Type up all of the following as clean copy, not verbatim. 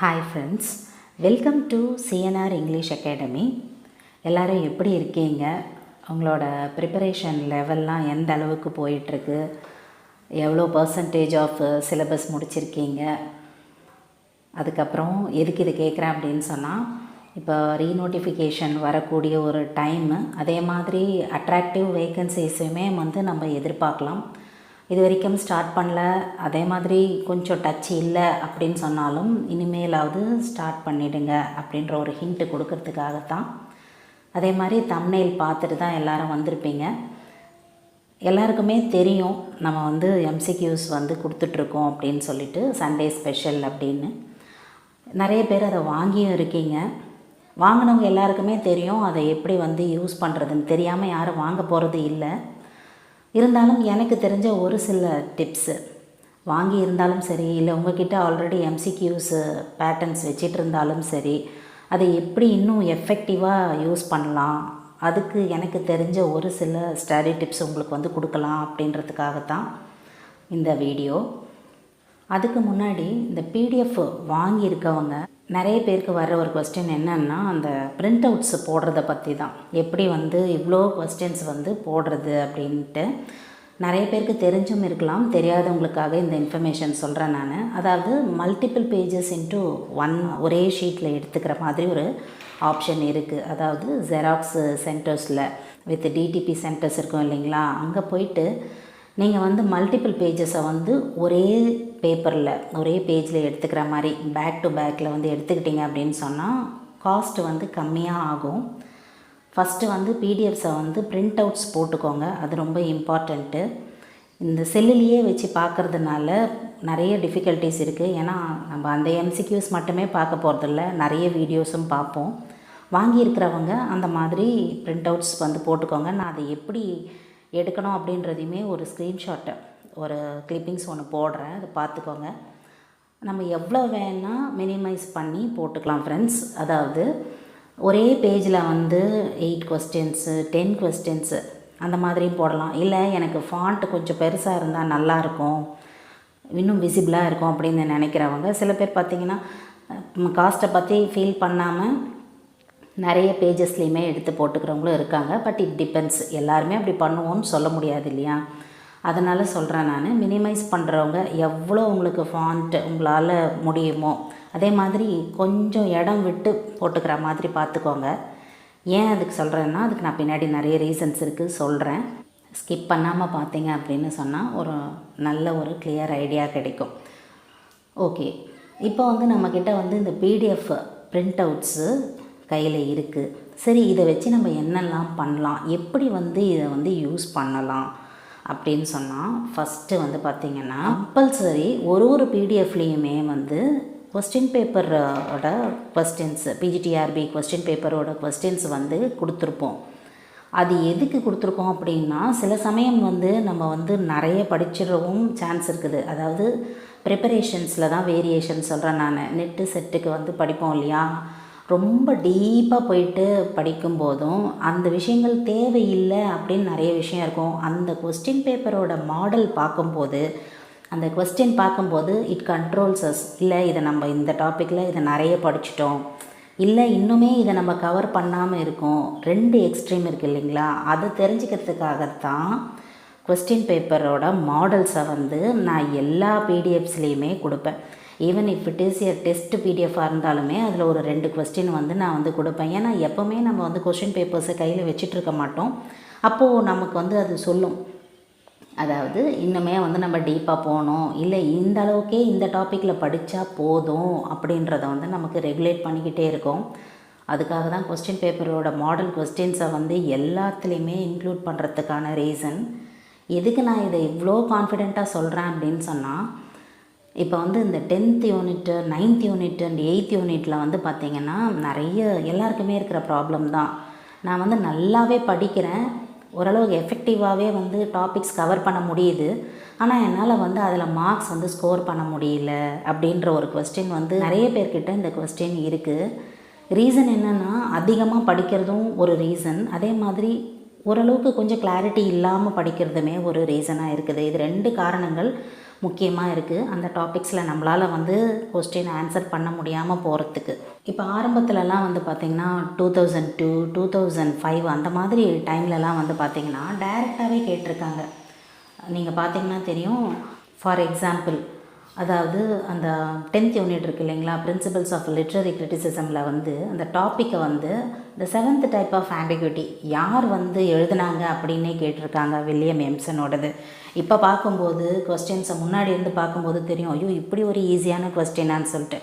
Hi friends, welcome to CNR English academy. எல்லோரும் எப்படி இருக்கீங்க? உங்களோட ப்ரிப்பரேஷன் லெவல்லாம் எந்த அளவுக்கு போயிட்டுருக்கு? எவ்வளோ பர்சன்டேஜ் ஆஃப் சிலபஸ் முடிச்சிருக்கீங்க? அதுக்கப்புறம் எதுக்கு இது கேட்குறேன் அப்படின்னு சொன்னால், இப்போ ரீநோட்டிஃபிகேஷன் வரக்கூடிய ஒரு டைமு, அதே மாதிரி அட்ராக்டிவ் வேக்கன்சிஸுமே நம்ம எதிர்பார்க்கலாம். இது வரைக்கும் ஸ்டார்ட் பண்ணல, அதே மாதிரி கொஞ்சம் டச் இல்லை அப்படின்னு சொன்னாலும் இனிமேலாவது ஸ்டார்ட் பண்ணிவிடுங்க அப்படின்ற ஒரு ஹிண்ட்டு கொடுக்கறதுக்காகத்தான். அதே மாதிரி தம்ப்நெயில் பார்த்துட்டு தான் எல்லோரும் வந்திருப்பீங்க. எல்லாருக்குமே தெரியும் நம்ம எம்சிக்யூஸ் கொடுத்துட்ருக்கோம் அப்படின்னு சொல்லிட்டு, சண்டே ஸ்பெஷல் அப்படின்னு. நிறைய பேர் அதை வாங்கியும் இருக்கீங்க. வாங்கினவங்க எல்லாருக்குமே தெரியும் அதை எப்படி யூஸ் பண்ணுறதுன்னு. தெரியாமல் யாரும் வாங்க போகிறது இல்லை. இருந்தாலும் எனக்கு தெரிஞ்ச ஒரு சில டிப்ஸு, வாங்கி இருந்தாலும் சரி, இல்லை உங்கள்கிட்ட ஆல்ரெடி எம்சிக்யூஸு பேட்டர்ன்ஸ் வச்சிட்டு இருந்தாலும் சரி, அதை எப்படி இன்னும் எஃபெக்டிவாக யூஸ் பண்ணலாம், அதுக்கு எனக்கு தெரிஞ்ச ஒரு சில ஸ்டடி டிப்ஸ் உங்களுக்கு கொடுக்கலாம் அப்படின்றதுக்காகத்தான் இந்த வீடியோ. அதுக்கு முன்னாடி இந்த பிடிஎஃப் வாங்கியிருக்கவங்க நிறைய பேருக்கு வர்ற ஒரு கொஸ்டின் என்னன்னா, அந்த பிரிண்ட் அவுட்ஸ் போடுறத பற்றி தான். எப்படி இவ்வளோ கொஸ்டின்ஸ் போடுறது அப்படின்ட்டு நிறைய பேருக்கு தெரிஞ்சும் இருக்கலாம். தெரியாதவங்களுக்காக இந்த இன்ஃபர்மேஷன் சொல்கிறேன் நான். அதாவது மல்டிபிள் பேஜஸ் இன்ட்டு ஒரே ஷீட்டில் எடுத்துக்கிற மாதிரி ஒரு ஆப்ஷன் இருக்குது. அதாவது ஜெராக்ஸ் சென்டர்ஸில் வித் டிடிபி சென்டர்ஸ் இருக்கும் இல்லைங்களா, அங்கே போயிட்டு நீங்கள் மல்டிபிள் பேஜஸை ஒரே பேப்பரில் ஒரே பேஜில் எடுத்துக்கிற மாதிரி பேக் டு பேக்கில் எடுத்துக்கிட்டிங்க அப்படின்னு சொன்னால் காஸ்ட்டு கம்மியாக ஆகும். ஃபஸ்ட்டு பிடிஎஃப்ஸை பிரிண்ட் அவுட்ஸ் போட்டுக்கோங்க. அது ரொம்ப இம்பார்ட்டண்ட்டு. இந்த செல்லுலேயே வச்சு பார்க்குறதுனால நிறைய டிஃபிகல்ட்டிஸ் இருக்குது. ஏன்னா நம்ம அந்த எம்சிக்யூஸ் மட்டுமே பார்க்க போகிறதில்ல, நிறைய வீடியோஸும் பார்ப்போம். வாங்கியிருக்கிறவங்க அந்த மாதிரி பிரிண்ட் அவுட்ஸ் போட்டுக்கோங்க. நான் அதை எப்படி எடுக்கணும் அப்படின்றதையுமே ஒரு ஸ்க்ரீன்ஷாட்டை, ஒரு கிளிப்பிங்ஸ் ஒன்று போடுறேன், அதை பார்த்துக்கோங்க. நம்ம எவ்வளோ வேணால் மினிமைஸ் பண்ணி போட்டுக்கலாம் ஃப்ரெண்ட்ஸ். அதாவது ஒரே பேஜில் 8 கொஸ்டின்ஸு 10 கொஸ்டின்ஸு அந்த மாதிரியும் போடலாம். இல்லை எனக்கு ஃபாண்ட் கொஞ்சம் பெருசாக இருந்தால் நல்லாயிருக்கும், இன்னும் விசிபிளாக இருக்கும் அப்படின்னு நினைக்கிறவங்க சில பேர் பார்த்திங்கன்னா, காஸ்ட்டை பற்றி ஃபீல் பண்ணாமல் நிறைய பேஜஸ்லேயுமே எடுத்து போட்டுக்கிறவங்களும் இருக்காங்க. பட் இட் டிபெண்ட்ஸ், எல்லாருமே அப்படி பண்ணுவோன்னு சொல்ல முடியாது இல்லையா. அதனால் சொல்கிறேன் நான், மினிமைஸ் பண்ணுறவங்க எவ்வளோ உங்களுக்கு ஃபாண்ட் உங்களால் முடியுமோ அதே மாதிரி கொஞ்சம் இடம் விட்டு போட்டுக்கிற மாதிரி பார்த்துக்கோங்க. ஏன் அதுக்கு சொல்கிறேன்னா, அதுக்கு நான் பின்னாடி நிறைய ரீசன்ஸ் இருக்குது, சொல்கிறேன். ஸ்கிப் பண்ணாமல் பார்த்தீங்க அப்படின்னு சொன்னால் ஒரு நல்ல ஒரு கிளியர் ஐடியா கிடைக்கும். ஓகே, இப்போ நம்மக்கிட்ட இந்த பிடிஎஃப் பிரிண்ட் அவுட்ஸு கையில் இருக்குது. சரி, இதை வச்சு நம்ம என்னெல்லாம் பண்ணலாம், எப்படி இதை யூஸ் பண்ணலாம் அப்படின்னு சொன்னால், ஃபஸ்ட்டு பார்த்திங்கன்னா கம்பல்சரி ஒரு பிடிஎஃப்லேயுமே கொஸ்டின் பேப்பரோட கொஸ்டின்ஸ், பிஜிடிஆர்பி கொஸ்டின் பேப்பரோட கொஸ்டின்ஸ் கொடுத்துருப்போம். அது எதுக்கு கொடுத்துருக்கோம் அப்படின்னா, சில சமயம் நம்ம நிறைய படிச்சிடவும் சான்ஸ் இருக்குது. அதாவது ப்ரிப்பரேஷன்ஸில் தான் வேரியேஷன் சொல்கிறேன் நான். நெட்டு செட்டுக்கு படிப்போம் இல்லையா, ரொம்ப டீப்பாக போயிட்டு படிக்கும்போதும் அந்த விஷயங்கள் தேவையில்லை அப்படின்னு நிறைய விஷயம் இருக்கும். அந்த கொஸ்டின் பேப்பரோட மாடல் பார்க்கும்போது, அந்த கொஸ்டின் பார்க்கும்போது இட் கண்ட்ரோல்ஸ் அஸ். இல்லை, இதை நம்ம இந்த டாப்பிக்கில் இதை நிறைய படிச்சிட்டோம், இல்லை இன்னுமே இதை நம்ம கவர் பண்ணாமல் இருக்கோம், 2 எக்ஸ்ட்ரீம் இருக்குது இல்லைங்களா. அதை தெரிஞ்சுக்கிறதுக்காகத்தான் கொஸ்டின் பேப்பரோட மாடல்ஸை நான் எல்லா பிடிஎஃப்ஸ்லேயுமே கொடுப்பேன். Even if it is a test பிடிஎஃபாக இருந்தாலுமே அதில் ஒரு 2 கொஸ்டின் நான் கொடுப்பேன். ஏன்னா எப்போவுமே நம்ம கொஸ்டின் பேப்பர்ஸை கையில் வச்சிட்ருக்க மாட்டோம். அப்போது நமக்கு அது சொல்லும், அதாவது இன்னுமே நம்ம டீப்பாக போகணும், இல்லை இந்த அளவுக்கே இந்த டாப்பிக்கில் படித்தா போதும் அப்படின்றத நமக்கு ரெகுலேட் பண்ணிக்கிட்டே இருக்கும். அதுக்காக தான் கொஸ்டின் பேப்பரோட மாடல் கொஸ்டின்ஸை எல்லாத்துலேயுமே இன்க்ளூட் பண்ணுறதுக்கான ரீசன். எதுக்கு நான் இதை இவ்வளோ கான்ஃபிடெண்ட்டாக சொல்கிறேன் அப்படின்னு சொன்னால், இப்போ இந்த 10th unit 9th unit and 8th யூனிட்டில் பார்த்திங்கன்னா நிறைய எல்லாருக்குமே இருக்கிற ப்ராப்ளம் தான். நான் நல்லாவே படிக்கிறேன், ஓரளவுக்கு எஃபெக்டிவாகவே டாபிக்ஸ் கவர் பண்ண முடியுது, ஆனால் என்னால் அதில் மார்க்ஸ் ஸ்கோர் பண்ண முடியல அப்படின்ற ஒரு கொஸ்டின் நிறைய பேர்கிட்ட இந்த கொஸ்டின் இருக்குது. ரீசன் என்னென்னா, அதிகமாக படிக்கிறதும் ஒரு ரீசன், அதே மாதிரி ஓரளவுக்கு கொஞ்சம் கிளாரிட்டி இல்லாமல் படிக்கிறதுமே ஒரு ரீசனாக இருக்குது. இது 2 காரணங்கள் முக்கியமாக இருக்குது. அந்த டாபிக்ஸில் நம்மளால் வந்து கொஸ்டின் ஆன்சர் பண்ண முடியாமல் போகிறதுக்கு. இப்போ ஆரம்பத்துலலாம் வந்து பார்த்திங்கன்னா 2002, 2005 அந்த மாதிரி டைம்லலாம் வந்து பார்த்திங்கன்னா டைரெக்டாகவே கேட்டிருக்காங்க. நீங்கள் பார்த்தீங்கன்னா தெரியும். ஃபார் எக்ஸாம்பிள், அதாவது அந்த 10th யூனிட் இருக்குது இல்லைங்களா, பிரின்சிபல்ஸ் ஆஃப் லிட்ரரி கிரிட்டிசிசமில் வந்து அந்த டாப்பிக்கை வந்து இந்த 7th டைப் ஆஃப் ஆம்பிகுவிட்டி யார் வந்து எழுதுனாங்க அப்படின்னே கேட்டிருக்காங்க, வில்லியம் எம்சனோடது. இப்போ பார்க்கும்போது கொஸ்டின்ஸை முன்னாடி இருந்து பார்க்கும்போது தெரியும், ஐயோ இப்படி ஒரு ஈஸியான கொஸ்டினான்னு சொல்லிட்டு.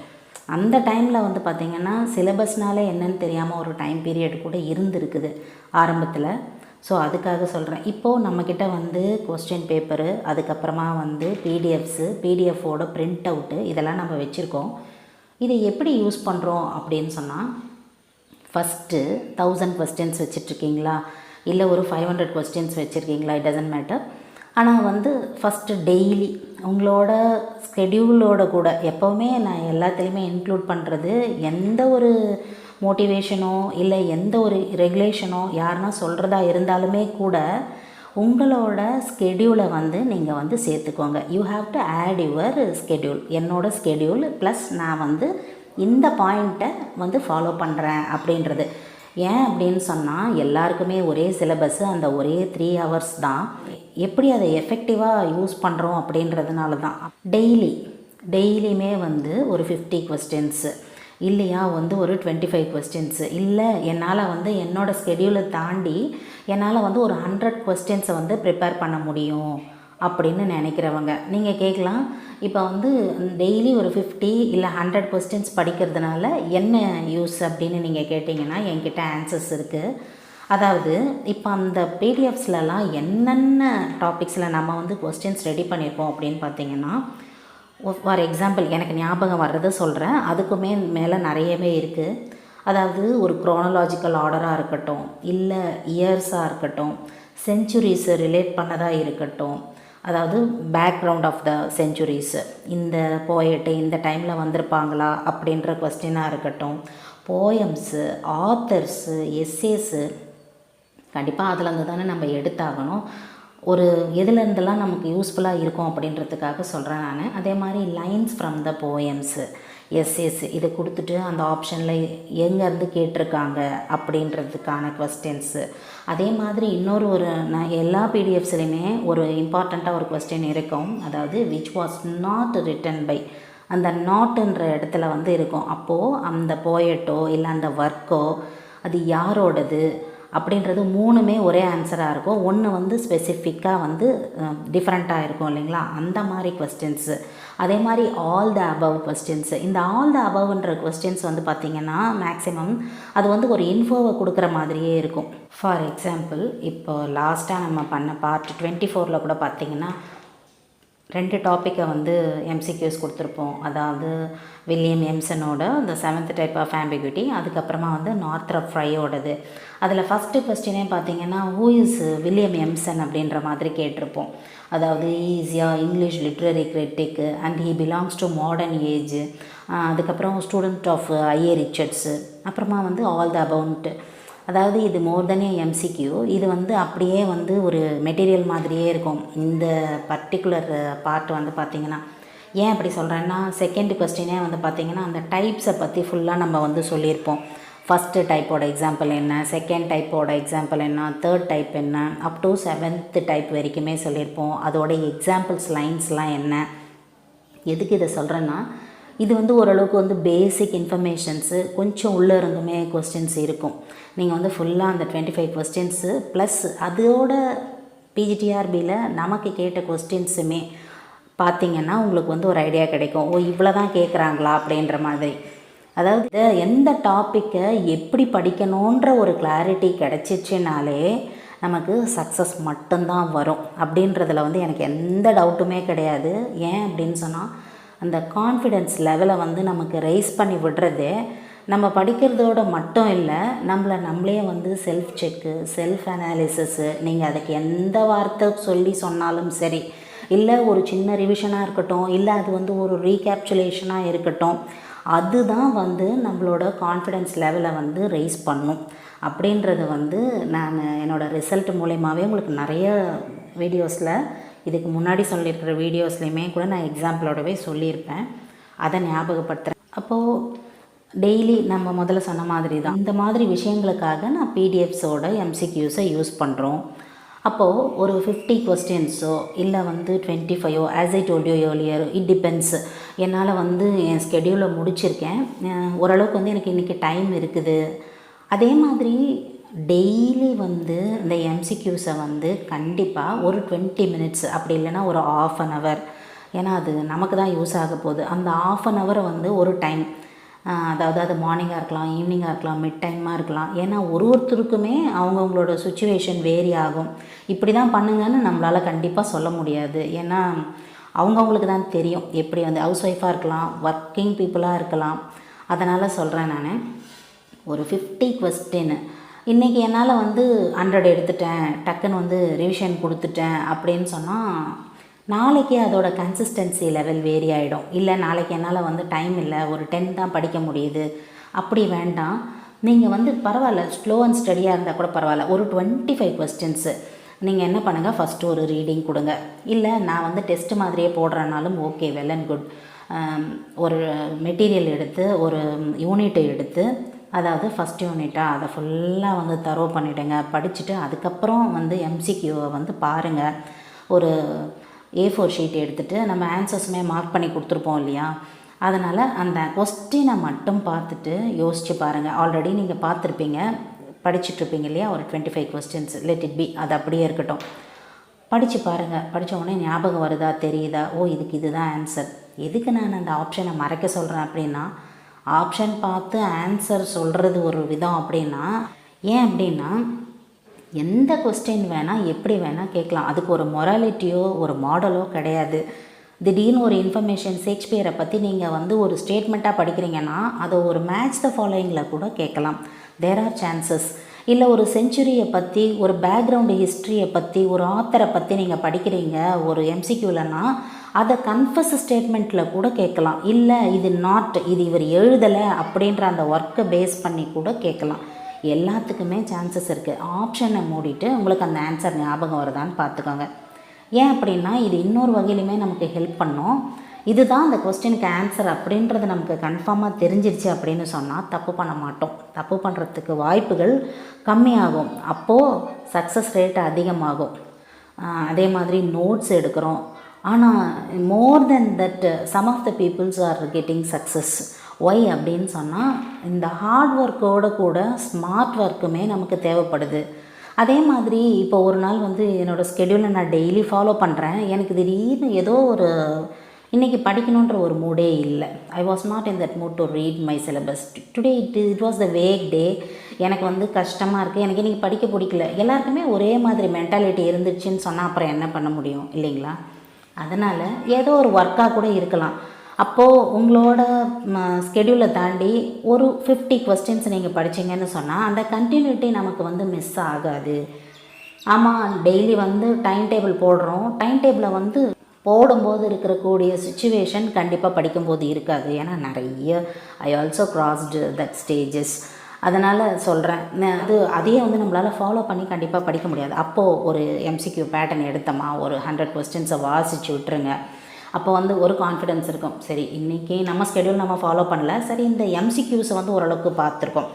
அந்த டைமில் வந்து பார்த்திங்கன்னா சிலபஸ்னாலே என்னன்னு தெரியாமல் ஒரு டைம் பீரியட் கூட இருந்துருக்குது ஆரம்பத்தில். ஸோ அதுக்காக சொல்கிறேன். இப்போது நம்மக்கிட்ட வந்து கொஸ்டின் பேப்பரு, அதுக்கப்புறமா வந்து பிடிஎஃபோட பிரிண்ட் அவுட்டு இதெல்லாம் நம்ம வச்சுருக்கோம். இதை எப்படி யூஸ் பண்ணுறோம் அப்படின்னு சொன்னால், ஃபஸ்ட்டு 1000 கொஸ்டின்ஸ் வச்சிட்ருக்கீங்களா, இல்லை ஒரு 500 கொஸ்டின்ஸ் வச்சுருக்கீங்களா, இட் டசன்ட் மேட்டர். ஆனால் வந்து ஃபஸ்ட்டு டெய்லி உங்களோட ஸ்கெடியூலோட கூட எப்போவுமே நான் எல்லாத்துலேயுமே இன்க்ளூட் பண்ணுறது, எந்த ஒரு மோட்டிவேஷனோ இல்லை எந்த ஒரு ரெகுலேஷனோ யாருன்னா சொல்கிறதா இருந்தாலுமே கூட உங்களோட ஸ்கெடியூலை வந்து நீங்கள் வந்து சேர்த்துக்கோங்க. You have to add your schedule. என்னோடய ஸ்கெடியூல் ப்ளஸ் நான் வந்து இந்த பாயிண்ட்டை வந்து ஃபாலோ பண்ணுறேன் அப்படின்றது. ஏன் அப்படின்னு சொன்னால், எல்லாருக்குமே ஒரே சிலபஸ்ஸு, அந்த ஒரே 3 hours தான். எப்படி அதை எஃபெக்டிவாக யூஸ் பண்ணுறோம் அப்படின்றதுனால தான். டெய்லியுமே வந்து ஒரு 50 கொஸ்டின்ஸு இல்லையா, வந்து ஒரு 25 கொஸ்டின்ஸு, இல்லை என்னால் வந்து என்னோடய ஸ்கெடியூலை தாண்டி என்னால் வந்து ஒரு 100 கொஸ்டின்ஸை வந்து ப்ரிப்பேர் பண்ண முடியும் அப்படின்னு நினைக்கிறவங்க நீங்கள் கேட்கலாம், இப்போ வந்து டெய்லி ஒரு 50 இல்லை 100 கொஸ்டின்ஸ் படிக்கிறதுனால என்ன யூஸ் அப்படின்னு நீங்கள் கேட்டிங்கன்னா, என்கிட்ட ஆன்சர்ஸ் இருக்குது. அதாவது இப்போ அந்த பிடிஎஃப்ஸ்லலாம் என்னென்ன டாபிக்ஸில் நம்ம வந்து கொஸ்டின்ஸ் ரெடி பண்ணியிருப்போம் அப்படின்னு பார்த்தீங்கன்னா, ஃபார் எக்ஸாம்பிள் எனக்கு ஞாபகம் வர்றதை சொல்கிறேன், அதுக்குமே மேலே நிறையவே இருக்குது. அதாவது ஒரு குரோனலாஜிக்கல் ஆர்டராக இருக்கட்டும், இல்லை இயர்ஸாக இருக்கட்டும், செஞ்சுரிஸை ரிலேட் பண்ணதாக இருக்கட்டும், அதாவது பேக்ரவுண்ட் ஆஃப் த செஞ்சுரிஸு, இந்த போயட்டு இந்த டைமில் வந்திருப்பாங்களா அப்படின்ற கொஸ்டினாக இருக்கட்டும், போயம்ஸு, ஆத்தர்ஸு, எஸ்ஸேஸு, கண்டிப்பாக அதுலேருந்து தானே நம்ம எடுத்தாகணும். ஒரு எதுலேருந்தெல்லாம் நமக்கு யூஸ்ஃபுல்லாக இருக்கும் அப்படின்றதுக்காக சொல்கிறேன் நான். அதே மாதிரி lines from the poems, SS இதை கொடுத்துட்டு அந்த ஆப்ஷனில் எங்கேருந்து கேட்டிருக்காங்க அப்படின்றதுக்கான கொஸ்டின்ஸு. அதே மாதிரி நான் எல்லா பிடிஎஃப்ஸ்லையுமே ஒரு இம்பார்ட்டண்ட்டாக ஒரு கொஸ்டின் இருக்கும், அதாவது which was not written by, அந்த நாட்டுன்ற இடத்துல வந்து இருக்கும். அப்போது அந்த போயட்டோ இல்லை அந்த ஒர்க்கோ அது யாரோடது அப்படின்றது 3மே ஒரே ஆன்சராக இருக்கும். ஒன்று வந்து ஸ்பெசிஃபிக்காக வந்து டிஃப்ரெண்ட்டாக இருக்கும் இல்லைங்களா, அந்த மாதிரி கொஸ்டின்ஸு. அதே மாதிரி ஆல் த அபவ் கொஸ்டின்ஸு. இந்த ஆல் த அபவ்ன்ற கொஸ்டின்ஸ் வந்து பார்த்திங்கன்னா மேக்ஸிமம் அது வந்து ஒரு இன்ஃபோவை கொடுக்குற மாதிரியே இருக்கும். ஃபார் எக்ஸாம்பிள், இப்போ லாஸ்ட்டாக நம்ம பண்ண பார்ட் 24 கூட பார்த்திங்கன்னா 2 டாப்பிக்கை வந்து எம்சிக்யூஸ் கொடுத்துருப்போம். அதாவது வில்லியம் எம்சனோட இந்த 7th டைப் ஆஃப் ஆம்பிகுவிட்டி, அதுக்கப்புறமா வந்து நார்த்ரப் ஃப்ரையோடது. அதில் ஃபஸ்ட்டு கொஸ்டினே பார்த்திங்கன்னா, ஹூ இஸ் வில்லியம் எம்சன் அப்படின்ற மாதிரி கேட்டிருப்போம். அதாவது ஈஸியாக English literary critic and he belongs to modern age, அதுக்கப்புறம் ஸ்டூடெண்ட் ஆஃப் ஐஏ ரிச்சர்ட்ஸு, அப்புறமா வந்து ஆல் த அபவுண்ட். அதாவது இது மோர் தென் எம்சிக்யூ, இது வந்து அப்படியே வந்து ஒரு மெட்டீரியல் மாதிரியே இருக்கும் இந்த பர்டிகுலர் பார்ட் வந்து பார்த்திங்கன்னா. ஏன் அப்படி சொல்கிறேன்னா, செகண்ட் கொஸ்டினே வந்து பார்த்திங்கன்னா அந்த டைப்ஸை பற்றி ஃபுல்லாக நம்ம வந்து சொல்லியிருப்போம். ஃபஸ்ட்டு டைப்போட எக்ஸாம்பிள் என்ன, செகண்ட் டைப்போட எக்ஸாம்பிள் என்ன, தேர்ட் டைப் என்ன, அப் டு 7th டைப் வரைக்குமே சொல்லியிருப்போம். அதோட எக்ஸாம்பிள்ஸ் லைன்ஸ்லாம் என்ன. எதுக்கு இதை சொல்கிறேன்னா, இது வந்து ஓரளவுக்கு வந்து பேசிக் இன்ஃபர்மேஷன்ஸு கொஞ்சம் உள்ளே இருந்துமே கொஸ்டின்ஸ் இருக்கும். நீங்கள் வந்து ஃபுல்லாக அந்த 25 கொஸ்டின்ஸு ப்ளஸ் அதோட பிஜிடிஆர்பியில் நமக்கு கேட்ட கொஸ்டின்ஸுமே பார்த்திங்கன்னா உங்களுக்கு வந்து ஒரு ஐடியா கிடைக்கும். ஓ இவ்வளோ தான் கேட்குறாங்களா அப்படின்ற மாதிரி. அதாவது எந்த டாப்பிக்கை எப்படி படிக்கணுன்ற ஒரு கிளாரிட்டி கிடச்சிச்சினாலே நமக்கு சக்ஸஸ் மட்டும்தான் வரும் அப்படின்றதில் வந்து எனக்கு எந்த டவுட்டுமே கிடையாது. ஏன் அப்படின்னு சொன்னால், அந்த கான்ஃபிடென்ஸ் லெவலை வந்து நமக்கு ரைஸ் பண்ணி விடுறதே நம்ம படிக்கிறதோட மட்டும் இல்லை, நம்மளே வந்து செல்ஃப் செக்கு, செல்ஃப் அனாலிசிஸு, நீங்கள் அதுக்கு எந்த வார்த்தை சொன்னாலும் சரி, இல்லை ஒரு சின்ன ரிவிஷனாக இருக்கட்டும், இல்லை அது வந்து ஒரு ரீகேப்சுலேஷனாக இருக்கட்டும், அதுதான் வந்து நம்மளோட கான்ஃபிடென்ஸ் லெவலை வந்து ரைஸ் பண்ணும். அப்படின்றது வந்து நான் என்னோடய ரிசல்ட் மூலயமாவே உங்களுக்கு நிறைய வீடியோஸில் இதுக்கு முன்னாடி சொல்லியிருக்கிற வீடியோஸ்லையுமே கூட நான் எக்ஸாம்பிளோடவே சொல்லியிருப்பேன். அதை ஞாபகப்படுத்துகிறேன். அப்போது டெய்லி நம்ம முதல்ல சொன்ன மாதிரி தான் இந்த மாதிரி விஷயங்களுக்காக நான் பிடிஎஃப்ஸோட எம்சிக்யூஸை யூஸ் பண்ணுறோம். அப்போது ஒரு 50 கொஸ்டின்ஸோ இல்லை வந்து 25ஓ as I told you earlier, it depends. என்னால் வந்து என் ஸ்கெடியூலை முடிச்சிருக்கேன், ஓரளவுக்கு வந்து எனக்கு இன்றைக்கி டைம் இருக்குது. அதே மாதிரி டெய்லி வந்து இந்த எம்சிக்யூஸை வந்து கண்டிப்பாக ஒரு 20 மினிட்ஸ் அப்படி இல்லைன்னா ஒரு ½ அன் ஹவர், ஏன்னா அது நமக்கு தான் யூஸ் ஆக போகுது. அந்த ½ அன் ஹவரை வந்து ஒரு டைம், அதாவது அது மார்னிங்காக இருக்கலாம், ஈவினிங்காக இருக்கலாம், மிட் டைமாக இருக்கலாம். ஏன்னா ஒருத்தருக்குமே அவங்கவுங்களோட சுச்சுவேஷன் வேரி ஆகும். இப்படி தான் பண்ணுங்கன்னு நம்மளால் கண்டிப்பாக சொல்ல முடியாது. ஏன்னா அவங்கவுங்களுக்கு தான் தெரியும். எப்படி வந்து ஹவுஸ் ஒய்ஃபாக இருக்கலாம், ஒர்க்கிங் பீப்புளாக இருக்கலாம். அதனால் சொல்கிறேன் நான், ஒரு 50 கொஸ்டின் இன்றைக்கி என்னால் வந்து 100 எடுத்துட்டேன், டக்குன்னு வந்து ரிவிஷன் கொடுத்துட்டேன் அப்படின்னு சொன்னால் நாளைக்கு அதோட கன்சிஸ்டன்சி லெவல் வேரி ஆகிடும். இல்லை நாளைக்கு என்னால் வந்து டைம் இல்லை, ஒரு 10 தான் படிக்க முடியுது, அப்படி வேண்டாம். நீங்கள் வந்து பரவாயில்ல, ஸ்லோ அண்ட் ஸ்டடியாக இருந்தால் கூட பரவாயில்ல, ஒரு 25 கொஸ்டின்ஸு நீங்கள் என்ன பண்ணுங்கள், ஃபஸ்ட்டு ஒரு ரீடிங் கொடுங்க. இல்லை நான் வந்து டெஸ்ட் மாதிரியே போடுறனாலும் ஓகே, வெல் அண்ட் குட். ஒரு மெட்டீரியல் எடுத்து ஒரு யூனிட்டை எடுத்து, அதாவது ஃபஸ்ட் யூனிட்டாக அதை ஃபுல்லாக வந்து தரோ பண்ணிவிடுங்க. படிச்சுட்டு அதுக்கப்புறம் வந்து எம்சிக்யூவை வந்து பாருங்கள். ஒரு A4 ஷீட் எடுத்துகிட்டு நம்ம ஆன்சர்ஸுமே மார்க் பண்ணி கொடுத்துருப்போம் இல்லையா, அதனால் அந்த கொஸ்டினை மட்டும் பார்த்துட்டு யோசித்து பாருங்கள். ஆல்ரெடி நீங்கள் பார்த்துருப்பீங்க, படிச்சுட்ருப்பீங்க இல்லையா, ஒரு 25 கொஸ்டின்ஸ், லெட் இட் பி, அது அப்படியே இருக்கட்டும். படித்து பாருங்கள். படித்த உடனே ஞாபகம் வருதா, தெரியுதா, ஓ இதுக்கு இதுதான் ஆன்சர். எதுக்கு நான் அந்த ஆப்ஷனை மறைக்க சொல்கிறேன் அப்படின்னா, ஆப்ஷன் பார்த்து ஆன்சர் சொல்கிறது ஒரு விதம் அப்படின்னா, ஏன் அப்படின்னா எந்த கொஸ்டின் வேணால் எப்படி வேணால் கேட்கலாம். அதுக்கு ஒரு மொராலிட்டியோ ஒரு மாடலோ கிடையாது. திடீர்னு ஒரு இன்ஃபர்மேஷன் ஷேக்ஸ்பியரை பற்றி நீங்கள் வந்து ஒரு ஸ்டேட்மெண்ட்டாக படிக்கிறீங்கன்னா அதை ஒரு மேட்ச் த ஃபாலோயிங்கில் கூட கேட்கலாம். There are chances. இல்லை ஒரு செஞ்சுரியை பற்றி, ஒரு பேக்ரவுண்டு ஹிஸ்ட்ரியை பற்றி, ஒரு ஆத்தரை பற்றி நீங்கள் படிக்கிறீங்க ஒரு எம்சிக்யூலன்னா அதை கன்ஃபஸ் ஸ்டேட்மெண்ட்டில் கூட கேட்கலாம். இல்லை இது நாட், இது இவர் எழுதலை அப்படின்ற அந்த ஒர்க்கை பேஸ் பண்ணி கூட கேட்கலாம். எல்லாத்துக்குமே சான்சஸ் இருக்குது. ஆப்ஷனை மூடிட்டு உங்களுக்கு அந்த ஆன்சர் ஞாபகம் வருதான்னு பார்த்துக்கோங்க. ஏன் அப்படின்னா இது இன்னொரு வகையிலுமே நமக்கு ஹெல்ப் பண்ணும். இதுதான் அந்த கொஸ்டினுக்கு ஆன்சர் அப்படின்றது நமக்கு கன்ஃபார்மாக தெரிஞ்சிருச்சு அப்படின்னு சொன்னால் தப்பு பண்ண மாட்டோம். தப்பு பண்ணுறதுக்கு வாய்ப்புகள் கம்மியாகும். அப்போது சக்ஸஸ் ரேட் அதிகமாகும். அதே மாதிரி நோட்ஸ் எடுக்கிறோம். ஆனால் more then that some of the peoples are getting success. Why அப்படின்னு சொன்னால் இந்த ஹார்ட் ஒர்க்கோடு கூட ஸ்மார்ட் ஒர்க்குமே நமக்கு தேவைப்படுது. அதே மாதிரி இப்போ ஒரு நாள் வந்து என்னோடய ஸ்கெடியூலை நான் டெய்லி ஃபாலோ பண்ணுறேன். எனக்கு திடீர்னு ஏதோ ஒரு இன்றைக்கி படிக்கணுன்ற ஒரு மூடே இல்லை. I was not in that mood to read my syllabus today. It was the weak day. எனக்கு வந்து கஷ்டமாக இருக்குது, எனக்கு இன்றைக்கி படிக்க பிடிக்கல. எல்லாருக்குமே ஒரே மாதிரி மென்டாலிட்டி இருந்துச்சுன்னு சொன்னால் அப்புறம் என்ன பண்ண முடியும் இல்லைங்களா? அதனால் ஏதோ ஒரு ஒர்க்காக கூட இருக்கலாம். அப்போது உங்களோட ஸ்கெடியூலை தாண்டி ஒரு 50 கொஸ்டின்ஸ் நீங்கள் படிச்சிங்கன்னு சொன்னால் அந்த கண்டினியூட்டி நமக்கு வந்து மிஸ் ஆகாது. ஆமாம், டெய்லி வந்து டைம் டேபிள் போடுறோம். டைம் டேபிளை வந்து போடும்போது இருக்கக்கூடிய சுச்சுவேஷன் கண்டிப்பாக படிக்கும்போது இருக்காது. ஏன்னா நிறைய I also crossed that stages. அதனால் சொல்கிறேன், அதையே வந்து நம்மளால் ஃபாலோ பண்ணி கண்டிப்பாக படிக்க முடியாது. அப்போது ஒரு எம்சிக்யூ பேட்டர்ன் எடுத்தோமா, ஒரு 100 கொஸ்டின்ஸை வாசித்து விட்டுருங்க. அப்போ வந்து ஒரு கான்ஃபிடென்ஸ் இருக்கும். சரி இன்றைக்கி நம்ம ஸ்கெடியூல் நம்ம ஃபாலோ பண்ணல, சரி இந்த எம்சிக்யூஸை வந்து ஓரளவுக்கு பார்த்துருக்கோம்.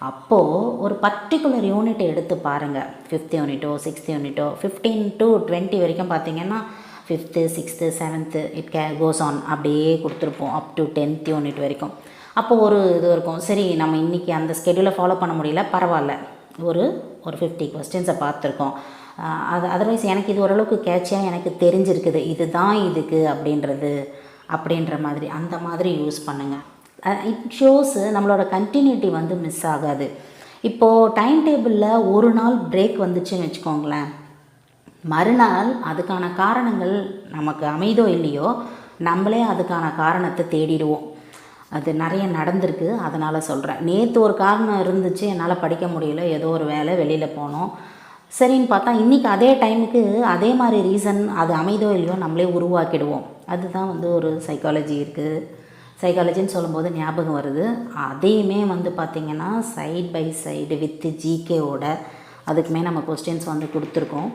அப்போது ஒரு பர்டிகுலர் யூனிட்டை எடுத்து பாருங்கள். 5th யூனிட்டோ 6th யூனிட்டோ 15 to 20 வரைக்கும் பார்த்தீங்கன்னா 5th 6th 7th it goes on அப்படியே கொடுத்துருப்போம் அப் டு 10th யூனிட் வரைக்கும். அப்போது ஒரு இது இருக்கும், சரி நம்ம இன்றைக்கி அந்த ஸ்கெடியூலை ஃபாலோ பண்ண முடியல, பரவாயில்ல, ஒரு 50 கொஸ்டின்ஸை பார்த்துருக்கோம். அதர்வைஸ் எனக்கு இது ஓரளவுக்கு கேட்சியாக எனக்கு தெரிஞ்சிருக்குது, இதுதான் இதுக்கு அப்படின்ற மாதிரி அந்த மாதிரி யூஸ் பண்ணுங்கள். இட் ஷோஸு நம்மளோட கண்டினியூட்டி வந்து மிஸ் ஆகாது. இப்போது டைம் டேபிளில் ஒரு நாள் பிரேக் வந்துச்சுன்னு வச்சுக்கோங்களேன், மறுநாள் அதுக்கான காரணங்கள் நமக்கு அமைதோ இல்லையோ நம்மளே அதுக்கான காரணத்தை தேடிடுவோம். அது நிறைய நடந்திருக்கு, அதனால் சொல்கிறேன். நேற்று ஒரு காரணம் இருந்துச்சு, என்னால் படிக்க முடியல, ஏதோ ஒரு வேலை வெளியில் போனோம், சரின்னு பார்த்தா இன்றைக்கி அதே டைமுக்கு அதே மாதிரி ரீசன் அது அமைதோ இல்லையோ நம்மளே உருவாக்கிடுவோம். அதுதான் வந்து ஒரு சைக்காலஜி இருக்குது. சைக்காலஜின்னு சொல்லும்போது ஞாபகம் வருது, அதையுமே வந்து பார்த்திங்கன்னா சைட் பை சைடு வித் ஜிகேவோட அதுக்குமே நம்ம கொஸ்டின்ஸ் வந்து கொடுத்துருக்கோம்.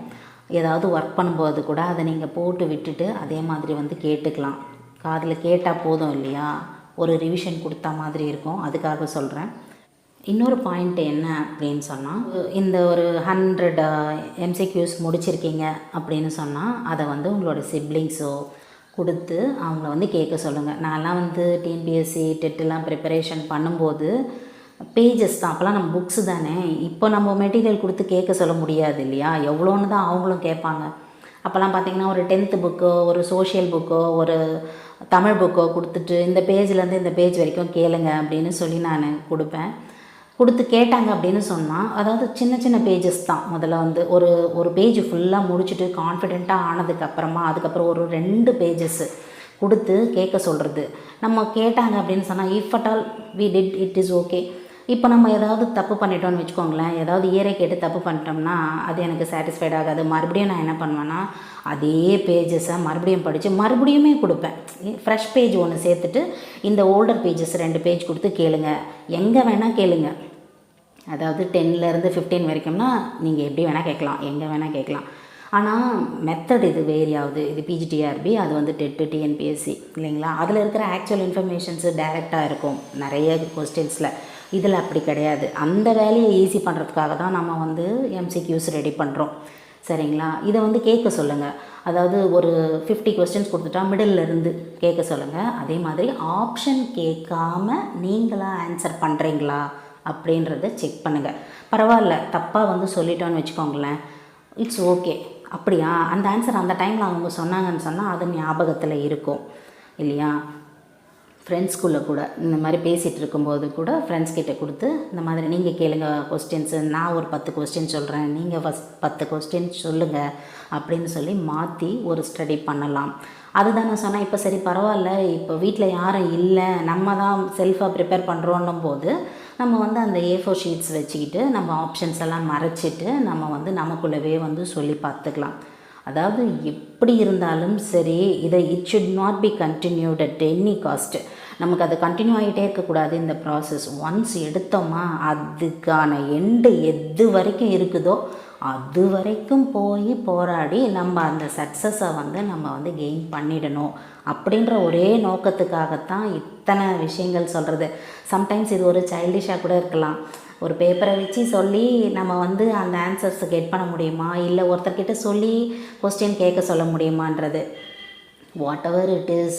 ஏதாவது ஒர்க் பண்ணும்போது கூட அதை நீங்கள் போட்டு விட்டுட்டு அதே மாதிரி வந்து கேட்டுக்கலாம். காதில் கேட்டால் போதும் இல்லையா, ஒரு ரிவிஷன் கொடுத்தா மாதிரி இருக்கும். அதுக்காக சொல்கிறேன். இன்னொரு பாயிண்ட் என்ன அப்படின்னு சொன்னால், இந்த ஒரு 100 எம்சிக்யூஸ் முடிச்சிருக்கீங்க அப்படின்னு சொன்னால் அதை வந்து உங்களோட சிப்ளிங்ஸோ கொடுத்து அவங்கள வந்து கேட்க சொல்லுங்கள். நான்லாம் வந்து டிஎன்பிஎஸ்சி டெட்டெல்லாம் ப்ரிப்பரேஷன் பண்ணும்போது பேஜஸ் தான், அப்போல்லாம் நம்ம புக்ஸு தானே. இப்போ நம்ம மெட்டீரியல் கொடுத்து கேட்க சொல்ல முடியாது இல்லையா, எவ்வளோன்னு தான் அவங்களும் கேட்பாங்க. அப்போல்லாம் பார்த்திங்கன்னா ஒரு 10th புக்கோ ஒரு சோஷியல் புக்கோ ஒரு தமிழ் புக்கோ கொடுத்துட்டு இந்த பேஜ்லேருந்து இந்த பேஜ் வரைக்கும் கேளுங்க அப்படின்னு சொல்லி நான் கொடுத்து கேட்டாங்க அப்படின்னு சொன்னால், அதாவது சின்ன சின்ன பேஜஸ் தான். முதல்ல வந்து ஒரு பேஜ் ஃபுல்லாக முடிச்சுட்டு கான்ஃபிடெண்ட்டாக ஆனதுக்கப்புறமா அதுக்கப்புறம் ஒரு 2 பேஜஸ்ஸு கொடுத்து கேட்க சொல்கிறது. நம்ம கேட்டாங்க அப்படின்னு சொன்னால் if at all we did it is okay. இப்போ நம்ம ஏதாவது தப்பு பண்ணிட்டோம்னு வச்சுக்கோங்களேன், ஏதாவது இயரை கேட்டு தப்பு பண்ணிட்டோம்னா அது எனக்கு சாட்டிஸ்ஃபைட் ஆகாது. மறுபடியும் நான் என்ன பண்ணுவேன்னா அதே பேஜஸை மறுபடியும் படித்து மறுபடியுமே கொடுப்பேன். ஃப்ரெஷ் பேஜ் ஒன்று சேர்த்துட்டு இந்த ஓல்டர் பேஜஸ் 2 பேஜ் கொடுத்து கேளுங்க, எங்கே வேணால் கேளுங்க. அதாவது 10லேருந்து 15 வரைக்கும்னா நீங்கள் எப்படி வேணால் கேட்கலாம், எங்கே வேணால் கேட்கலாம். ஆனால் மெத்தட் இது வேரி ஆகுது. இது பிஜிடிஆர்பி, அது வந்து டெட்டு டிஎன்பிஎஸ்சி இல்லைங்களா. அதில் இருக்கிற ஆக்சுவல் இன்ஃபர்மேஷன்ஸு டைரெக்டாக இருக்கும் நிறைய கொஸ்டின்ஸில். இதில் அப்படி கிடையாது. அந்த வேலையை ஈஸி பண்ணுறதுக்காக தான் நம்ம வந்து எம்சிக்யூஸ் ரெடி பண்ணுறோம், சரிங்களா. இதை வந்து கேட்க சொல்லுங்கள். அதாவது ஒரு 50 கொஸ்டின்ஸ் கொடுத்துட்டா மிடில்லேருந்து கேட்க சொல்லுங்கள். அதே மாதிரி ஆப்ஷன் கேட்காம நீங்களாக ஆன்சர் பண்ணுறீங்களா அப்படின்றத செக் பண்ணுங்கள். பரவாயில்ல, தப்பாக வந்து சொல்லிட்டோன்னு வச்சுக்கோங்களேன், இட்ஸ் ஓகே. அப்படியா, அந்த ஆன்சர் அந்த டைமில் அவங்க சொன்னாங்கன்னு சொன்னால் அது ஞாபகத்தில் இருக்கும் இல்லையா. ஃப்ரெண்ட்ஸ்குள்ளே கூட இந்த மாதிரி பேசிகிட்டு இருக்கும்போது கூட ஃப்ரெண்ட்ஸ் கிட்டே கொடுத்து இந்த மாதிரி நீங்கள் கேளுங்க கொஸ்டின்ஸு, நான் ஒரு 10 கொஸ்டின் சொல்கிறேன், நீங்கள் ஃபஸ்ட் 10 கொஸ்டின் சொல்லுங்கள் அப்படின்னு சொல்லி மாற்றி ஒரு ஸ்டடி பண்ணலாம். அதுதான் நான் சொன்னேன். இப்போ சரி பரவாயில்ல, இப்போ வீட்டில் யாரும் இல்லை, நம்ம தான் செல்ஃபாக ப்ரிப்பேர் பண்ணுறோன்னும் போது நம்ம வந்து அந்த A4 ஷீட்ஸ் வச்சுக்கிட்டு நம்ம ஆப்ஷன்ஸ் எல்லாம் மறைச்சிட்டு நம்ம வந்து நமக்குள்ளவே வந்து சொல்லி பார்த்துக்கலாம். அதாவது எப்படி இருந்தாலும் சரி, it should not be continued at any cost. நமக்கு அது கண்டினியூ ஆகிட்டே இருக்கக்கூடாது இந்த ப்ராசஸ். ஒன்ஸ் எடுத்தோமா அதுக்கான எண்டு எது வரைக்கும் இருக்குதோ அது வரைக்கும் போய் போராடி நம்ம அந்த சக்ஸஸை வந்து நம்ம வந்து கெயின் பண்ணிடணும் அப்படின்ற ஒரே நோக்கத்துக்காகத்தான் இத்தனை விஷயங்கள் சொல்கிறது. சம்டைம்ஸ் இது ஒரு சைல்டிஷாக கூட இருக்கலாம். ஒரு பேப்பரை வச்சு சொல்லி நம்ம வந்து அந்த ஆன்சர்ஸை கெட் பண்ண முடியுமா, இல்லை ஒருத்தர்கிட்ட சொல்லி கொஸ்டின் கேட்க சொல்ல முடியுமான்றது, வாட் எவர் இட் இஸ்,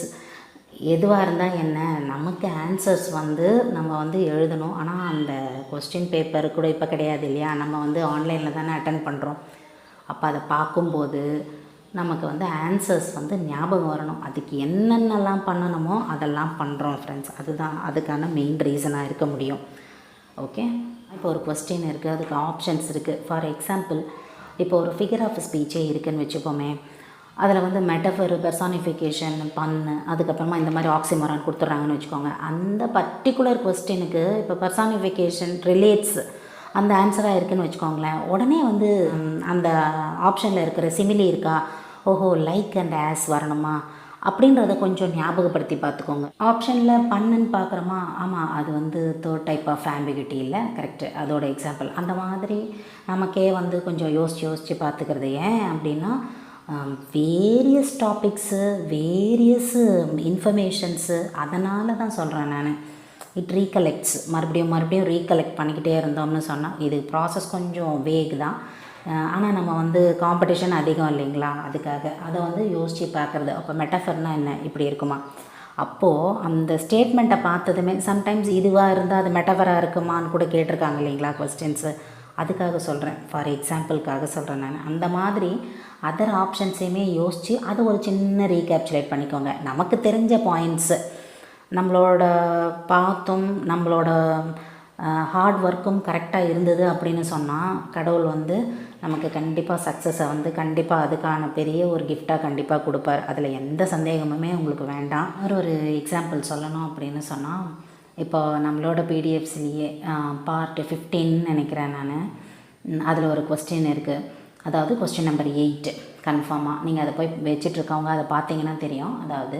எதுவாக இருந்தால் என்ன, நமக்கு ஆன்சர்ஸ் வந்து நம்ம வந்து எழுதணும். ஆனால் அந்த கொஸ்டின் பேப்பர் கூட இப்போ கிடையாது இல்லையா, நம்ம வந்து ஆன்லைனில் தானே அட்டன் பண்ணுறோம். அப்போ அதை பார்க்கும்போது நமக்கு வந்து ஆன்சர்ஸ் வந்து ஞாபகம் வரணும். அதுக்கு என்னென்னலாம் பண்ணணுமோ அதெல்லாம் பண்ணுறோம் ஃப்ரெண்ட்ஸ். அதுக்கான மெயின் ரீசனாக இருக்க முடியும். ஓகே, இப்போ ஒரு கொஸ்டின் இருக்குது, அதுக்கு ஆப்ஷன்ஸ் இருக்குது. ஃபார் எக்ஸாம்பிள், இப்போ ஒரு ஃபிகர் ஆஃப் ஸ்பீச்சே இருக்குதுன்னு வச்சுப்போமே, அதில் வந்து மெட்டஃபர், பெர்சானிஃபிகேஷன், பன்னு, அதுக்கப்புறமா இந்த மாதிரி ஆக்சிமரான் கொடுத்துட்றாங்கன்னு வச்சுக்கோங்க. அந்த பர்டிகுலர் கொஸ்டினுக்கு இப்போ பெர்சானிஃபிகேஷன் ரிலேட்ஸ் அந்த ஆன்சராக இருக்குதுன்னு வச்சுக்கோங்களேன். உடனே வந்து அந்த ஆப்ஷனில் இருக்கிற சிமிலி இருக்கா, ஓஹோ லைக் அண்ட் ஆஸ் வரணுமா அப்படின்றத கொஞ்சம் ஞாபகப்படுத்தி பார்த்துக்கோங்க. ஆப்ஷனில் பண்ணுன்னு பார்க்குறோமா, ஆமாம் அது வந்து 3rd டைப் ஆஃப் ஆம்பிகிட்டி இல்லை, கரெக்டு, அதோட எக்ஸாம்பிள். அந்த மாதிரி நமக்கே வந்து கொஞ்சம் யோசித்து பார்த்துக்கிறது. ஏன் அப்படின்னா வேரியஸ் டாபிக்ஸு, வேரியஸ் இன்ஃபர்மேஷன்ஸு, அதனால தான் சொல்கிறேன் நான். இட் ரீகலெக்ட்ஸ், மறுபடியும் ரீகலெக்ட் பண்ணிக்கிட்டே இருந்தோம்னு சொன்னால் இது ப்ராசஸ் கொஞ்சம் வேக் தான். ஆனால் நம்ம வந்து காம்படிஷன் அதிகம் இல்லைங்களா, அதுக்காக அதை வந்து யோசித்து பார்க்குறது. அப்போ மெட்டஃபர்னால் என்ன, இப்படி இருக்குமா, அப்போது அந்த ஸ்டேட்மெண்ட்டை பார்த்ததுமே சம்டைம்ஸ் இதுவாக இருந்தால் அது மெட்டஃபராக இருக்குமான்னு கூட கேட்டிருக்காங்க இல்லைங்களா கொஸ்டின்ஸு. அதுக்காக சொல்கிறேன், ஃபார் எக்ஸாம்பிளுக்காக சொல்கிறேன் நான். அந்த மாதிரி அதர் ஆப்ஷன்ஸையுமே யோசித்து அதை ஒரு சின்ன ரீகேப்சுலேட் பண்ணிக்கோங்க. நமக்கு தெரிஞ்ச பாயிண்ட்ஸு நம்மளோட பார்த்தும் நம்மளோட ஹார்ட் ஒர்க்கும் கரெக்டாக இருந்தது அப்படின்னு சொன்னால் கடவுள் வந்து நமக்கு கண்டிப்பாக சக்ஸஸை வந்து கண்டிப்பாக அதுக்கான பெரிய ஒரு கிஃப்டாக கண்டிப்பாக கொடுப்பார். அதில் எந்த சந்தேகமுமே உங்களுக்கு வேண்டாம். ஒரு எக்ஸாம்பிள் சொல்லணும் அப்படின்னு சொன்னால், இப்போ நம்மளோட பிடிஎஃப்ஸ்லேயே பார்ட் 15 நினைக்கிறேன் நான், அதில் ஒரு கொஸ்டின் இருக்குது. அதாவது கொஸ்டின் நம்பர் 8 கன்ஃபார்மாக நீங்கள் அதை போய் வச்சிட்ருக்கவங்க அதை பார்த்தீங்கன்னா தெரியும். அதாவது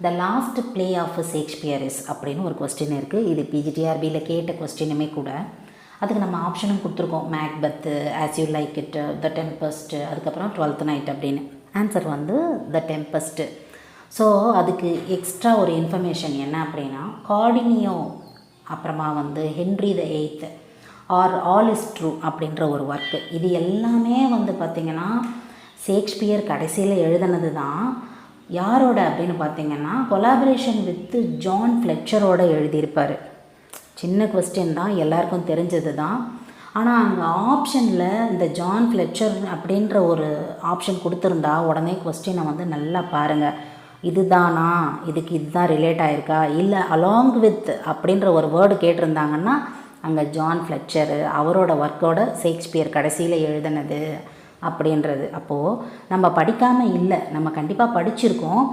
the last play off Shakespeare is அப்படின்னு ஒரு கொஸ்டின் இருக்குது. இது பிஜிடிஆர்பியில் கேட்ட கொஸ்டினுமே கூட. அதுக்கு நம்ம ஆப்ஷனும் கொடுத்துருக்கோம், Macbeth, as you like it, the tempest, அதுக்கப்புறம் 12th நைட் அப்படின்னு. ஆன்சர் வந்து த டெம்பஸ்ட்டு. ஸோ அதுக்கு எக்ஸ்ட்ரா ஒரு இன்ஃபர்மேஷன் என்ன அப்படின்னா, கார்டினியோ அப்புறமா வந்து Henry the eighth or all is true அப்படின்ற ஒரு ஒர்க்கு. இது எல்லாமே வந்து பார்த்திங்கன்னா ஷேக்ஸ்பியர் கடைசியில் எழுதினது தான். யாரோட அப்படின்னு பார்த்திங்கன்னா கொலாபரேஷன் வித்து ஜான் ஃப்ளெச்சரோட எழுதியிருப்பார். சின்ன கொஸ்டின் தான், எல்லாருக்கும் தெரிஞ்சது தான். ஆனால் அங்கே ஆப்ஷனில் இந்த ஜான் ஃப்ளெச்சர் அப்படின்ற ஒரு ஆப்ஷன் கொடுத்துருந்தா உடனே கொஸ்டினை வந்து நல்லா பாருங்கள், இதுதானா, இதுக்கு இதுதான் ரிலேட் ஆகிருக்கா, இல்லை அலாங் வித் அப்படின்ற ஒரு வேர்டு கேட்டிருந்தாங்கன்னா அங்கே ஜான் ஃப்ளெச்சரு அவரோட ஒர்க்கோட ஷேக்ஸ்பியர் கடைசியில் எழுதினது அப்படின்றது. அப்போது நம்ம படிக்காமல் இல்லை, நம்ம கண்டிப்பாக படிச்சிருக்கோம்.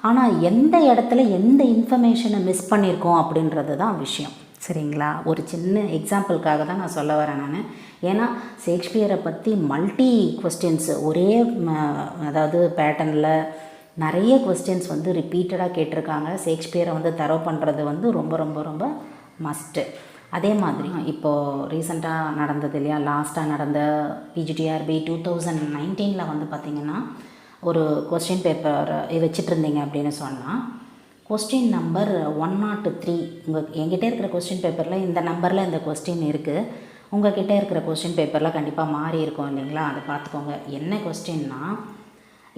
ஆனால் எந்த இடத்துல எந்த இன்ஃபர்மேஷனை மிஸ் பண்ணியிருக்கோம் அப்படின்றது தான் விஷயம். சரிங்களா? ஒரு சின்ன எக்ஸாம்பிளுக்காக தான் நான் சொல்ல வரேன் நான். ஏன்னா ஷேக்ஸ்பியரை பற்றி மல்டி கொஸ்டின்ஸ் ஒரே அதாவது பேட்டர்னில் நிறைய கொஸ்டின்ஸ் வந்து ரிப்பீட்டடாக கேட்டிருக்காங்க. ஷேக்ஸ்பியரை வந்து தரவு பண்ணுறது வந்து ரொம்ப ரொம்ப ரொம்ப மஸ்ட்டு. அதே மாதிரி இப்போது ரீசெண்டாக நடந்தது இல்லையா, லாஸ்ட்டாக நடந்த பிஜிடிஆர்பி 2019 வந்து பார்த்திங்கன்னா ஒரு கொஸ்டின் பேப்பர் வச்சுட்டு இருந்தீங்க அப்படின்னு சொன்னால், கொஸ்டின் நம்பர் 103 என்கிட்ட இருக்கிற கொஸ்டின் பேப்பரில் இந்த நம்பரில் இந்த கொஸ்டின் இருக்குது. உங்கள் கிட்டே இருக்கிற கொஸ்டின் பேப்பரில் கண்டிப்பாக மாறி இருக்கும் இல்லைங்களா, அதை பார்த்துக்கோங்க. என்ன கொஸ்டின்னா,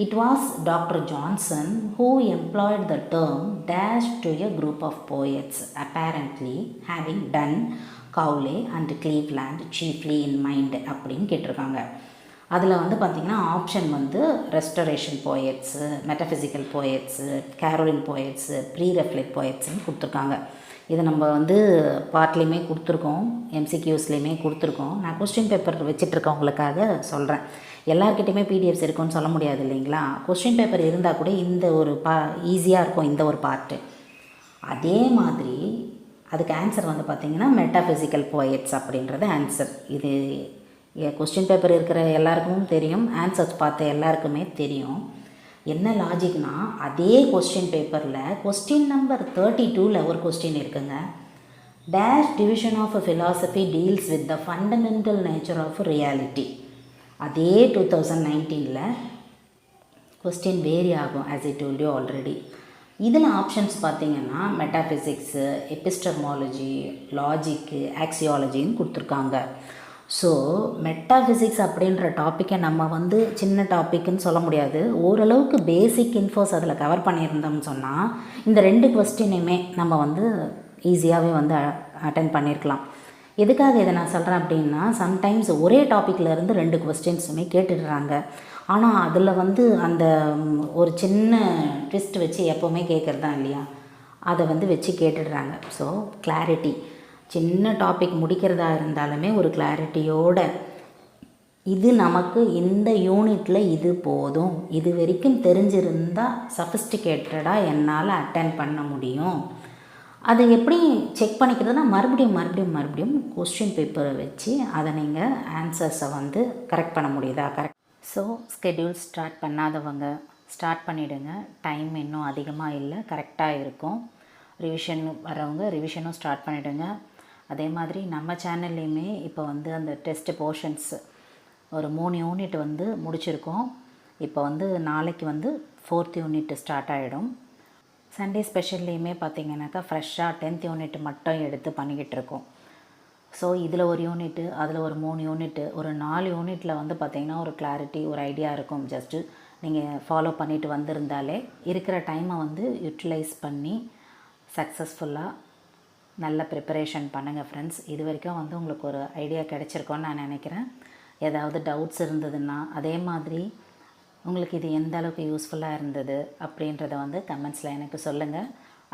it was doctor Johnson who employed the term dash to a group of poets apparently having done Cowley and Cleveland chiefly in mind அப்படின்னு கேட்டிருக்காங்க. அதில் வந்து பார்த்திங்கன்னா ஆப்ஷன் வந்து restoration போயட்ஸு, metaphysical போயட்ஸு, Caroline போயட்ஸு, pre reflect போயட்ஸுன்னு கொடுத்துருக்காங்க. இதை நம்ம வந்து பார்ட்லேயுமே கொடுத்துருக்கோம், எம்சிக்யூஸ்லேயுமே கொடுத்துருக்கோம். நான் கொஸ்டின் பேப்பர் வச்சிட்ருக்கவங்களுக்காக சொல்கிறேன். எல்லாருக்கிட்டையுமே பிடிஎஃப்ஸ் இருக்குன்னு சொல்ல முடியாது இல்லைங்களா. கொஸ்டின் பேப்பர் இருந்தால் கூட இந்த ஒரு ஈஸியாக இருக்கும் இந்த ஒரு பார்ட்டு. அதே மாதிரி அதுக்கு ஆன்சர் வந்து பார்த்திங்கன்னா மெட்டாஃபிசிக்கல் போயட்ஸ் அப்படின்றது ஆன்சர். இது கொஸ்டின் பேப்பர் இருக்கிற எல்லாருக்கும் தெரியும், ஆன்சர்ஸ் பார்த்த எல்லாருக்குமே தெரியும். என்ன லாஜிக்னா, அதே கொஸ்டின் பேப்பரில் கொஸ்டின் நம்பர் 32ல் ஒரு கொஸ்டின் இருக்குங்க. Dash division of a philosophy deals with the fundamental nature of reality. அதே 2019 கொஸ்டின் வேரி ஆகும், as I told you already. இதில் ஆப்ஷன்ஸ் பார்த்திங்கன்னா மெட்டாஃபிசிக்ஸு, எபிஸ்டமாலஜி, லாஜிக்கு, ஆக்சியாலஜின்னு கொடுத்துருக்காங்க. ஸோ மெட்டாஃபிசிக்ஸ் அப்படின்ற டாப்பிக்கை நம்ம வந்து சின்ன டாப்பிக்குன்னு சொல்ல முடியாது. ஓரளவுக்கு பேசிக் இன்ஃபோஸ் அதில் கவர் பண்ணியிருந்தோம்னு சொன்னால் இந்த 2 கொஸ்டினையுமே நம்ம வந்து ஈஸியாகவே வந்து அட்டென்ட் பண்ணியிருக்கலாம். எதுக்காக இதை நான் சொல்கிறேன் அப்படின்னா, சம்டைம்ஸ் ஒரே டாப்பிக்லேருந்து 2 கொஸ்டின்ஸுமே கேட்டுடுறாங்க. ஆனால் அதில் வந்து அந்த ஒரு சின்ன ட்விஸ்ட் வச்சு எப்போவுமே கேட்குறது தான் இல்லையா, அதை வந்து வச்சு கேட்டுடுறாங்க. ஸோ கிளாரிட்டி, சின்ன டாபிக் முடிக்கிறதா இருந்தாலுமே ஒரு கிளாரிட்டியோட, இது நமக்கு இந்த யூனிட்டில் இது போதும், இது வரைக்கும் தெரிஞ்சிருந்தால் சஃபிஸ்டிகேட்டடாக என்னால் அட்டென்ட் பண்ண முடியும். அதை எப்படி செக் பண்ணிக்கிறதுனா மறுபடியும் கொஸ்டின் பேப்பரை வச்சு அதை நீங்கள் ஆன்சர்ஸை வந்து கரெக்ட் பண்ண முடியுதா, கரெக்ட். ஸோ ஸ்கெட்யூல் ஸ்டார்ட் பண்ணாதவங்க ஸ்டார்ட் பண்ணிவிடுங்க. டைம் இன்னும் அதிகமாக இல்லை, கரெக்டாக இருக்கும். ரிவிஷன் வரவங்க ரிவிஷனும் ஸ்டார்ட் பண்ணிவிடுங்க. அதே மாதிரி நம்ம சேனல்லையுமே இப்போ வந்து அந்த டெஸ்ட் போர்ஷன்ஸ் ஒரு 3 யூனிட் வந்து முடிச்சிருக்கோம். இப்போ வந்து நாளைக்கு வந்து 4th யூனிட் ஸ்டார்ட் ஆகிடும். சண்டே ஸ்பெஷல்லையுமே பார்த்திங்கனாக்கா ஃப்ரெஷ்ஷாக 10th யூனிட் மட்டும் எடுத்து பண்ணிக்கிட்டு இருக்கோம். ஸோ இதில் ஒரு யூனிட்டு, அதில் ஒரு 3 யூனிட்டு, ஒரு 4 யூனிட்டில் வந்து பார்த்திங்கன்னா ஒரு கிளாரிட்டி, ஒரு ஐடியா இருக்கும். ஜஸ்ட்டு நீங்கள் ஃபாலோ பண்ணிவிட்டு வந்திருந்தாலே இருக்கிற டைமை வந்து யூட்டிலைஸ் பண்ணி சக்ஸஸ்ஃபுல்லாக நல்ல ப்ரிப்பரேஷன் பண்ணுங்கள் ஃப்ரெண்ட்ஸ். இது வரைக்கும் வந்து உங்களுக்கு ஒரு ஐடியா கிடச்சிருக்கோன்னு நான் நினைக்கிறேன். ஏதாவது டவுட்ஸ் இருந்ததுன்னா, அதே மாதிரி உங்களுக்கு இது எந்த அளவுக்கு யூஸ்ஃபுல்லாக இருந்தது அப்படின்றத வந்து கமெண்ட்ஸில் எனக்கு சொல்லுங்கள்.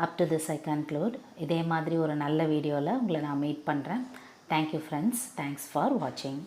Up to this I conclude. இதே மாதிரி ஒரு நல்ல வீடியோவில் உங்களை நான் மீட் பண்ணுறேன். Thank you friends. தேங்க்ஸ் ஃபார் வாட்சிங்.